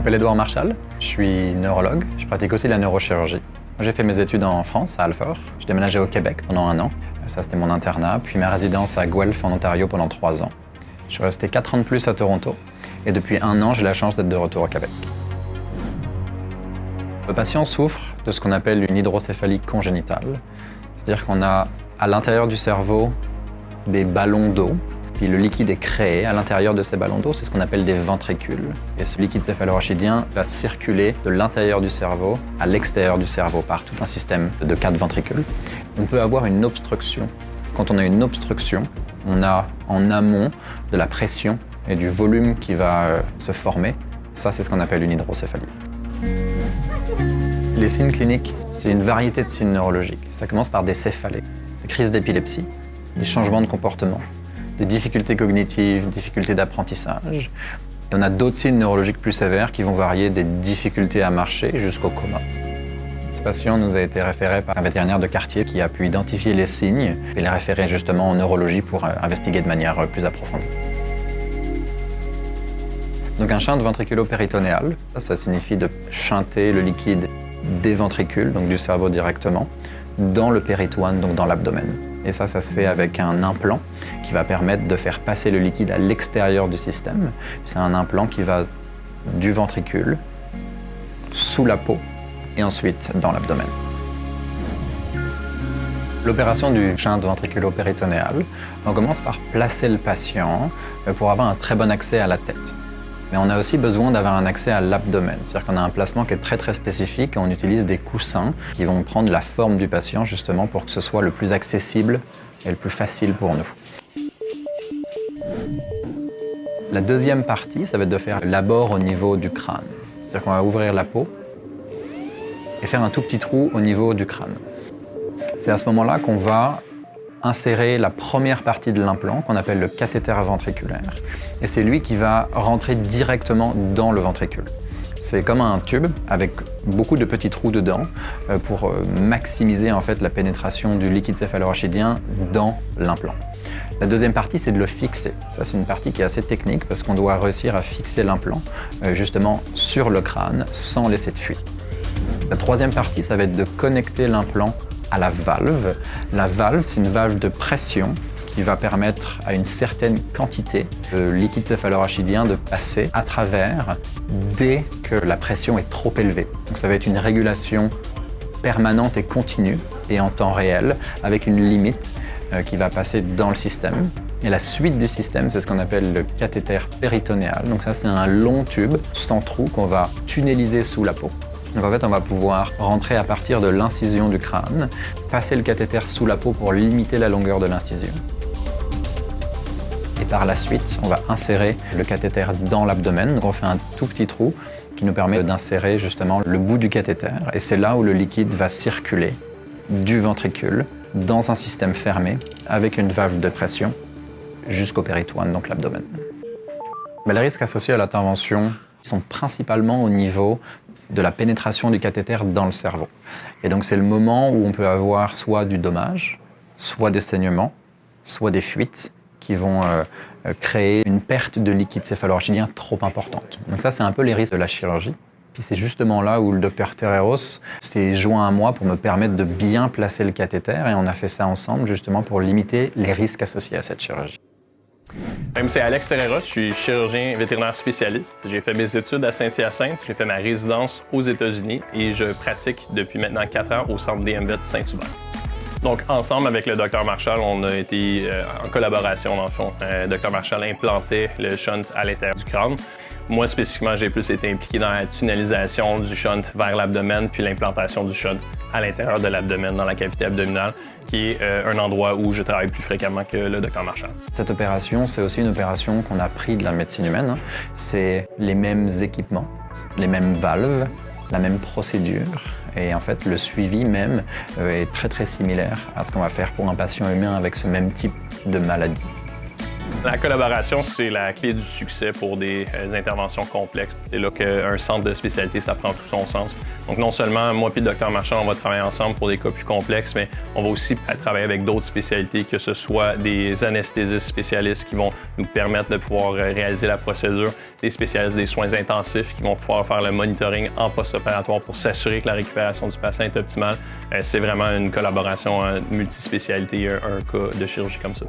m'appelle Édouard Marchal, je suis neurologue, je pratique aussi la neurochirurgie. J'ai fait mes études en France, à Alfort. J'ai déménagé au Québec pendant 1 an. Ça, c'était mon internat. Puis ma résidence à Guelph, en Ontario, pendant 3 ans. Je suis resté 4 ans de plus à Toronto. Et depuis 1 an, j'ai la chance d'être de retour au Québec. Le patient souffre de ce qu'on appelle une hydrocéphalie congénitale. C'est-à-dire qu'on a à l'intérieur du cerveau des ballons d'eau. Puis le liquide est créé à l'intérieur de ces ballons d'eau, c'est ce qu'on appelle des ventricules. Et ce liquide céphalorachidien va circuler de l'intérieur du cerveau à l'extérieur du cerveau par tout un système de 4 ventricules. On peut avoir une obstruction. Quand on a une obstruction, on a en amont de la pression et du volume qui va se former. Ça, c'est ce qu'on appelle une hydrocéphalie. Les signes cliniques, c'est une variété de signes neurologiques. Ça commence par des céphalées, des crises d'épilepsie, des changements de comportement, des difficultés cognitives, difficultés d'apprentissage. Et on a d'autres signes neurologiques plus sévères qui vont varier des difficultés à marcher jusqu'au coma. Ce patient nous a été référé par un vétérinaire de quartier qui a pu identifier les signes et les référer justement en neurologie pour investiguer de manière plus approfondie. Donc un shunt ventriculo-péritonéal, ça signifie de shunter le liquide des ventricules, donc du cerveau directement, dans le péritoine, donc dans l'abdomen. Et ça se fait avec un implant qui va permettre de faire passer le liquide à l'extérieur du système. C'est un implant qui va du ventricule, sous la peau, et ensuite dans l'abdomen. L'opération du shunt ventriculo-péritonéal, on commence par placer le patient pour avoir un très bon accès à la tête. Mais on a aussi besoin d'avoir un accès à l'abdomen, c'est-à-dire qu'on a un placement qui est très spécifique et on utilise des coussins qui vont prendre la forme du patient justement pour que ce soit le plus accessible et le plus facile pour nous. La deuxième partie, ça va être de faire l'abord au niveau du crâne. C'est-à-dire qu'on va ouvrir la peau et faire un tout petit trou au niveau du crâne. C'est à ce moment-là qu'on va insérer la première partie de l'implant qu'on appelle le cathéter ventriculaire. Et c'est lui qui va rentrer directement dans le ventricule. C'est comme un tube avec beaucoup de petits trous dedans pour maximiser en fait la pénétration du liquide céphalorachidien dans l'implant. La deuxième partie, c'est de le fixer. Ça, c'est une partie qui est assez technique parce qu'on doit réussir à fixer l'implant justement sur le crâne sans laisser de fuite. La troisième partie, ça va être de connecter l'implant à la valve. La valve, c'est une valve de pression qui va permettre à une certaine quantité de liquide céphalorachidien de passer à travers dès que la pression est trop élevée. Donc ça va être une régulation permanente et continue et en temps réel avec une limite qui va passer dans le système. Et la suite du système, c'est ce qu'on appelle le cathéter péritonéal. Donc ça, c'est un long tube sans trou qu'on va tunnéliser sous la peau. Donc en fait, on va pouvoir rentrer à partir de l'incision du crâne, passer le cathéter sous la peau pour limiter la longueur de l'incision. Et par la suite, on va insérer le cathéter dans l'abdomen. Donc on fait un tout petit trou qui nous permet d'insérer justement le bout du cathéter. Et c'est là où le liquide va circuler du ventricule dans un système fermé avec une valve de pression jusqu'au péritoine, donc l'abdomen. Les risques associés à l'intervention sont principalement au niveau de la pénétration du cathéter dans le cerveau. Et donc c'est le moment où on peut avoir soit du dommage, soit des saignements, soit des fuites qui vont créer une perte de liquide céphalorachidien trop importante. Donc ça, c'est un peu les risques de la chirurgie. Puis c'est justement là où le docteur Terreros s'est joint à moi pour me permettre de bien placer le cathéter et on a fait ça ensemble justement pour limiter les risques associés à cette chirurgie. C'est Alex Terreros, je suis chirurgien vétérinaire spécialiste. J'ai fait mes études à Saint-Hyacinthe, j'ai fait ma résidence aux États-Unis et je pratique depuis maintenant 4 ans au centre DMVET Saint-Hubert. Donc, ensemble avec le Dr Marchal, on a été en collaboration, dans le fond. Dr Marchal implantait le shunt à l'intérieur du crâne. Moi, spécifiquement, j'ai plus été impliqué dans la tunnalisation du shunt vers l'abdomen, puis l'implantation du shunt à l'intérieur de l'abdomen, dans la cavité abdominale, qui est un endroit où je travaille plus fréquemment que le Dr Marchal. Cette opération, c'est aussi une opération qu'on a pris de la médecine humaine. C'est les mêmes équipements, les mêmes valves, la même procédure. Et en fait, le suivi même est très similaire à ce qu'on va faire pour un patient humain avec ce même type de maladie. La collaboration, c'est la clé du succès pour des interventions complexes. C'est là qu'un centre de spécialité, ça prend tout son sens. Donc non seulement moi et le Dr Marchand, on va travailler ensemble pour des cas plus complexes, mais on va aussi travailler avec d'autres spécialités, que ce soit des anesthésistes spécialistes qui vont nous permettre de pouvoir réaliser la procédure, des spécialistes des soins intensifs qui vont pouvoir faire le monitoring en post-opératoire pour s'assurer que la récupération du patient est optimale. C'est vraiment une collaboration multispécialité, un cas de chirurgie comme ça.